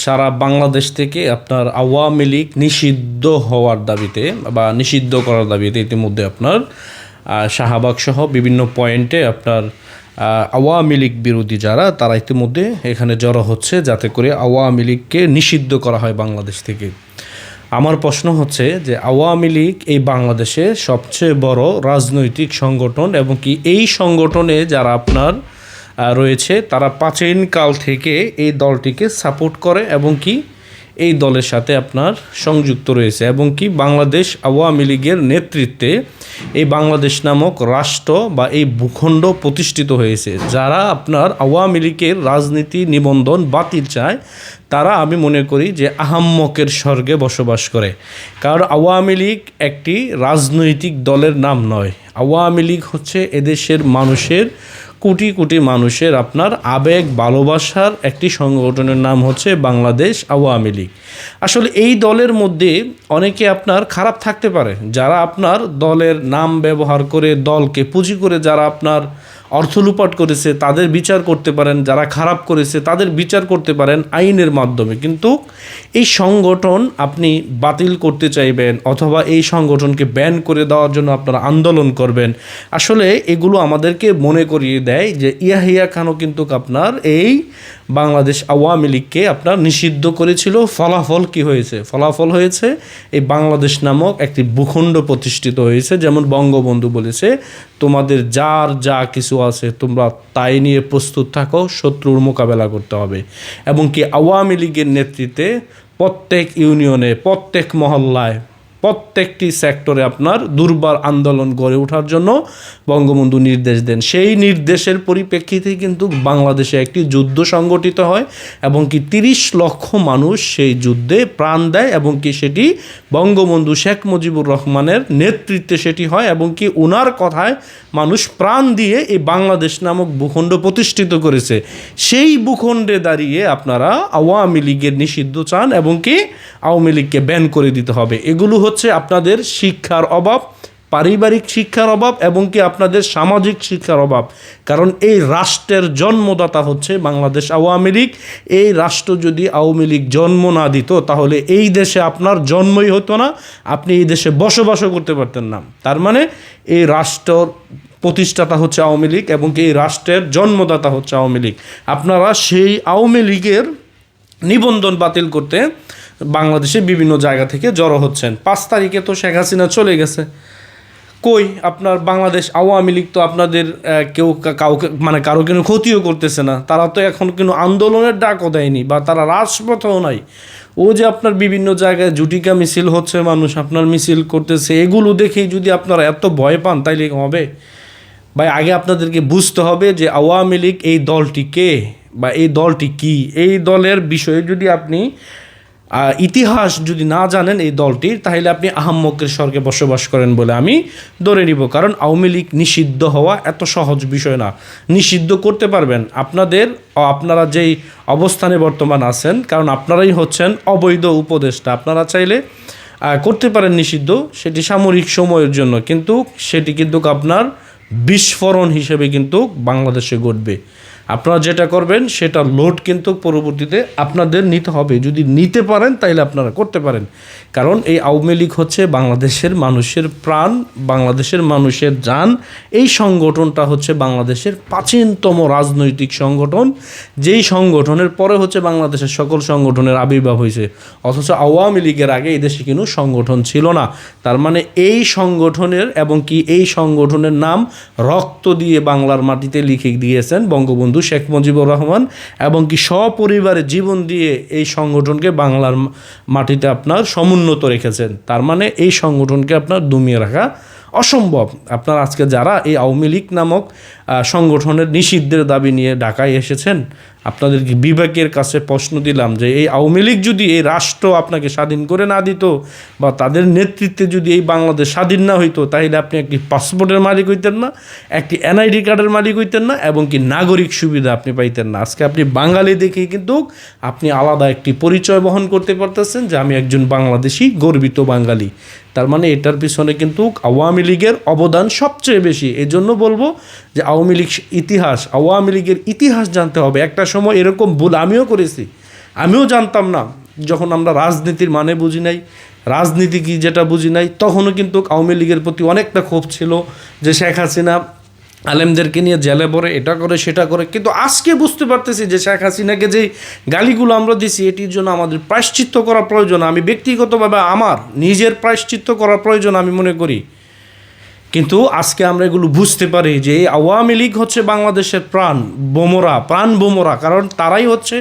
সারা বাংলাদেশ থেকে আপনার আওয়ামী লীগ নিষিদ্ধ হওয়ার দাবিতে বা নিষিদ্ধ করার দাবিতে ইতিমধ্যে আপনার শাহবাগ সহ বিভিন্ন পয়েন্টে আপনার আওয়ামী লীগ বিরোধী যারা তারা ইতিমধ্যে এখানে জড়ো হচ্ছে যাতে করে আওয়ামী লীগকে নিষিদ্ধ করা হয় বাংলাদেশ থেকে। আমার প্রশ্ন হচ্ছে যে আওয়ামী লীগ এই বাংলাদেশে সবচেয়ে বড় রাজনৈতিক সংগঠন এবং কি এই সংগঠনে যারা আপনার রয়েছে তারা প্রাচীনকাল থেকে এই দলটিকে সাপোর্ট করে এবং কি এই দলের সাথে আপনার সংযুক্ত রয়েছে এবং কি বাংলাদেশ আওয়ামী লীগের নেতৃত্বে এই বাংলাদেশ নামক রাষ্ট্র বা এই ভূখণ্ড প্রতিষ্ঠিত হয়েছে। যারা আপনার আওয়ামী লীগের রাজনীতি নিবন্ধন বাতিল চায় তারা আমি মনে করি যে আহাম্মকের স্বর্গে বসবাস করে, কারণ আওয়ামী লীগ একটি রাজনৈতিক দলের নাম নয়। আওয়ামী লীগ হচ্ছে এদেশের মানুষের কোটি কোটি মানুষের আপনার আবেগ ভালোবাসার একটি সংগঠনের নাম হচ্ছে বাংলাদেশ আওয়ামী লীগ। আসলে এই দলের মধ্যে অনেকে আপনার খারাপ থাকতে পারে, যারা আপনার দলের নাম ব্যবহার করে দলকে পুঁজি করে যারা আপনার অর্থ লুপাট করেছে তাদের বিচার করতে পারেন, যারা খারাপ করেছে তাদের বিচার করতে পারেন আইনের মাধ্যমে। কিন্তু এই সংগঠন আপনি বাতিল করতে চাইবেন অথবা এই সংগঠনকে ব্যান করে দেওয়ার জন্য আপনারা আন্দোলন করবেন, আসলে এগুলো আমাদেরকে মনে করিয়ে দেয় যে ইয়াহিয়া খানও কিন্তু আপনার এই বাংলাদেশ আওয়ামী লীগকে আপনার নিষিদ্ধ করেছিল। ফলাফল কি হয়েছে? ফলাফল হয়েছে এই বাংলাদেশ নামক একটি ভূখণ্ড প্রতিষ্ঠিত হয়েছে। যেমন বঙ্গবন্ধু বলেছে, তোমাদের যার যা কিছু আছে তোমরা তাই নিয়ে প্রস্তুত থাকো, শত্রুর মোকাবেলা করতে হবে। এবং কি আওয়ামী লীগের নেতৃত্বে প্রত্যেক ইউনিয়নে, প্রত্যেক মহল্লায়, প্রত্যেকটি সেক্টরে আপনার দুর্বার আন্দোলন গড়ে ওঠার জন্য বঙ্গবন্ধু নির্দেশ দেন। সেই নির্দেশের পরিপ্রেক্ষিতে কিন্তু বাংলাদেশে একটি যুদ্ধ সংগঠিত হয় এবং কি 30 লক্ষ মানুষ সেই যুদ্ধে প্রাণ দেয় এবং কি সেটি বঙ্গবন্ধু শেখ মুজিবুর রহমানের নেতৃত্বে সেটি হয় এবং কি ওনার কথায় মানুষ প্রাণ দিয়ে এই বাংলাদেশ নামক ভূখণ্ড প্রতিষ্ঠিত করেছে। সেই ভূখণ্ডে দাঁড়িয়ে আপনারা আওয়ামী লীগের নিষিদ্ধ চান এবং কি আওয়ামী লীগকে ব্যান করে দিতে হবে। এগুলো হচ্ছে আপনাদের শিক্ষার অভাব, পারিবারিক শিক্ষার অভাব এবং কি আপনাদের সামাজিক শিক্ষার অভাব। কারণ এই রাষ্ট্রের জন্মদাতা হচ্ছে বাংলাদেশ আওয়ামী লীগ। এই রাষ্ট্র যদি আওয়ামী লীগ জন্ম না দিত তাহলে এই দেশে আপনার জন্মই হতো না, আপনি এই দেশে বসবাসও করতে পারতেন না। তার মানে এই রাষ্ট্রর প্রতিষ্ঠাতা হচ্ছে আওয়ামী লীগ এবং কি এই রাষ্ট্রের জন্মদাতা হচ্ছে আওয়ামী লীগ। আপনারা সেই আওয়ামী লীগের নিবন্ধন বাতিল করতে বাংলাদেশে বিভিন্ন জায়গা থেকে জড়ো হচ্ছেন। 5 তারিখে তো শেখ হাসিনা চলে গেছে, কই আপনার বাংলাদেশ আওয়ামী লীগ তো আপনাদের কেউ কাউকে মানে কারো কোনো ক্ষতিও করতেছে না, তারা তো এখন কোনো আন্দোলনের ডাকও দেয়নি বা তারা রাজপথেও নাই। ও যে আপনার বিভিন্ন জায়গায় জুটিকা মিছিল হচ্ছে, মানুষ আপনার মিছিল করতেছে, এগুলো দেখেই যদি আপনারা এত ভয় পান তাইলে হবে? ভাই আগে আপনাদেরকে বুঝতে হবে যে আওয়ামী লীগ এই দলটি কে বা এই দলটি কি। এই দলের বিষয়ে যদি আপনি ইতিহাস যদি না জানেন এই দলটির, তাহলে আপনি আহাম্মকের স্বর্গে বসবাস করেন বলে আমি ধরে নিব। কারণ আওয়ামী লীগ নিষিদ্ধ হওয়া এত সহজ বিষয় না। নিষিদ্ধ করতে পারবেন আপনারা যেই অবস্থানে বর্তমান আছেন, কারণ আপনারাই হচ্ছেন অবৈধ উপদেষ্টা। আপনারা চাইলে করতে পারেন নিষিদ্ধ, সেটি সাময়িক সময়ের জন্য, কিন্তু সেটি কিন্তু আপনার বিস্ফোরণ হিসেবে কিন্তু বাংলাদেশে ঘটবে। আপনারা যেটা করবেন সেটা লোড কিন্তু পরবর্তীতে আপনাদের নিতে হবে। যদি নিতে পারেন তাহলে আপনারা করতে পারেন, কারণ এই আওয়ামী লীগ হচ্ছে বাংলাদেশের মানুষের প্রাণ, বাংলাদেশের মানুষের জান। এই সংগঠনটা হচ্ছে বাংলাদেশের প্রাচীনতম রাজনৈতিক সংগঠন, যেই সংগঠনের পরে হচ্ছে বাংলাদেশের সকল সংগঠনের আবির্ভাব হয়েছে। অথচ আওয়ামী লীগের আগে এই দেশে কোনো সংগঠন ছিল না। তার মানে এই সংগঠনের এবং কি এই সংগঠনের নাম রক্ত দিয়ে বাংলার মাটিতে লিখে দিয়েছেন বঙ্গবন্ধু শেখ মুজিবুর রহমান এবং কি সপরিবারে জীবন দিয়ে এই সংগঠনকে বাংলার মাটিতে আপনার সমুন্নত রেখেছেন। তার মানে এই সংগঠনকে আপনার দমিয়ে রাখা অসম্ভব। আপনার আজকে যারা এই আওয়ামী লীগ নামক সংগঠনের নিষিদ্ধের দাবি নিয়ে ঢাকায় এসেছেন, আপনাদেরকে বিবেকের কাছে প্রশ্ন দিলাম যে এই আওয়ামী লীগ যদি এই রাষ্ট্র আপনাকে স্বাধীন করে না দিত বা তাদের নেতৃত্বে যদি এই বাংলাদেশ স্বাধীন না হইতো, তাহলে আপনি একটি পাসপোর্টের মালিক হইতেন না, একটি এনআইডি কার্ডের মালিক হইতেন না এবং কি নাগরিক সুবিধা আপনি পাইতেন না। আজকে আপনি বাঙালি দেখেই কিন্তু আপনি আলাদা একটি পরিচয় বহন করতে পারতেছেন যে আমি একজন বাংলাদেশি, গর্বিত বাঙালি। তার মানে এটার পিছনে কিন্তু আওয়ামী লীগের অবদান সবচেয়ে বেশি। এই জন্য বলবো যে আওয়ামী লীগের ইতিহাস জানতে হবে। একটা সময় এরকম ভুল আমিও করেছি, আমিও জানতাম না, যখন আমরা রাজনীতির মানে বুঝি নাই, রাজনীতি কি যেটা বুঝি নাই, তখনও কিন্তু আওয়ামী লীগের প্রতি অনেকটা ক্ষোভ ছিল যে শেখ হাসিনা আলেমদেরকে নিয়ে জেলে পড়ে, এটা করে সেটা করে। কিন্তু আজকে বুঝতে পারতেছি যে শেখ হাসিনাকে যেই গালিগুলো আমরা দিছি, এটির জন্য আমাদের প্রায়শ্চিত্ত করা প্রয়োজন। আমি ব্যক্তিগতভাবে আমার নিজের প্রায়শ্চিত্ত করার প্রয়োজন আমি মনে করি। কিন্তু আজকে আমরা এগুলো বুঝতে পারি যে এই আওয়ামী লীগ হচ্ছে বাংলাদেশের প্রাণ বোমরা, কারণ তারাই হচ্ছে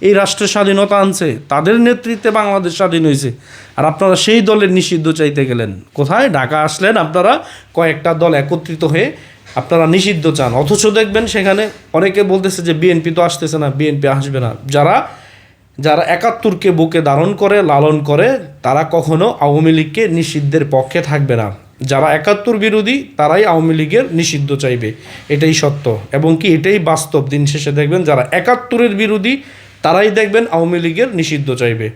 এই রাষ্ট্রের স্বাধীনতা আনছে, তাদের নেতৃত্বে বাংলাদেশ স্বাধীন হয়েছে। আর আপনারা সেই দলের নিষিদ্ধ চাইতে গেলেন কোথায়? ঢাকা আসলেন আপনারা কয়েকটা দল একত্রিত হয়ে আপনারা নিষিদ্ধ চান, অথচ দেখবেন সেখানে অনেকে বলতেছে যে বিএনপি তো আসতেছে না, বিএনপি আসবে না। যারা ৭১কে বুকে ধারণ করে লালন করে, তারা কখনো আওয়ামী লীগকে নিষিদ্ধের পক্ষে থাকবে না। যারা ৭১ বিরোধী তারাই আওয়ামী লীগের নিষিদ্ধ চাইবে, এটাই সত্য এবং কি এটাই বাস্তব। দিন শেষে দেখবেন যারা ৭১-এর বিরোধী তারাই দেখবেন আওয়ামী লীগের নিষিদ্ধ চাইবে।